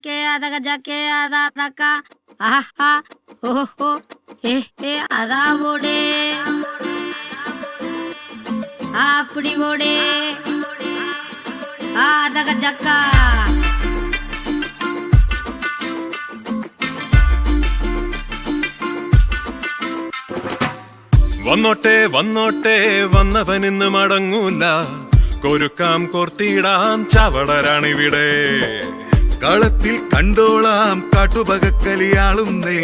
के आधा गजा के आधा तका आहा ओहो हे आधा बोडे आपड़ी बोडे आधा गजा का വന്നോട്ടെ വന്നോട്ടെ വന്നവനിന്ന് മടങ്ങൂല കൊരുക്കാം കോർത്തിടാം ചവടരാണിവിടെ കളത്തിൽ കണ്ടോളാം കാട്ടുപകക്കലിയാളുന്നേ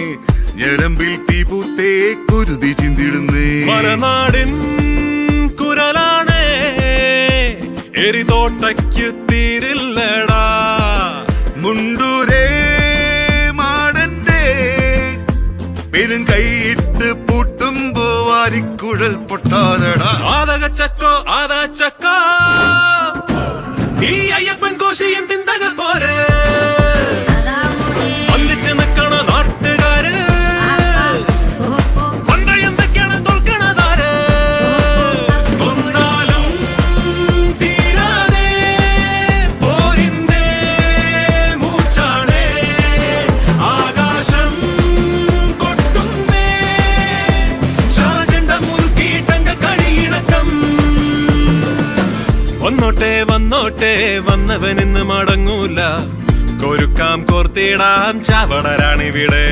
ഞരമ്പിൽ തീപൂത്തേ കുരുതി ചിന്തിടുന്നേ മലനാടിൻ കുരലാണേ എരിതോട്ടയ്ക്ക് തീരില്ലടാ മുണ്ടൂരേ മാടന്റെ പെരും കൈയിട്ട് പൂട്ടുമ്പോ വാരിക്കുഴൽ പൊട്ടാതടാ ആദകച്ചക്കോ ആദാച്ചക്കോ ഈ അയ്യപ്പൻ കോശിയും തിന്തക പോരെ ഒന്നിച്ച് നിൽക്കണ നാട്ടുകാര് പണ്ടയെന്തൊക്കെയാണ് തോൽക്കണതാര് കൊന്നാലും തീരാതെ പോരിന്റെ മൂച്ചാണേ ആകാശം കൊട്ടുന്നേ ശവചണ്ട മുറുക്കിയിട്ടങ്ക കഴിയിണക്കം വന്നോട്ടെ വന്നോട്ടെ വന്നവനിന്ന് മടങ്ങൂല കൊരുക്കാം കോർത്തിടാം ചവടരാണിവിടെ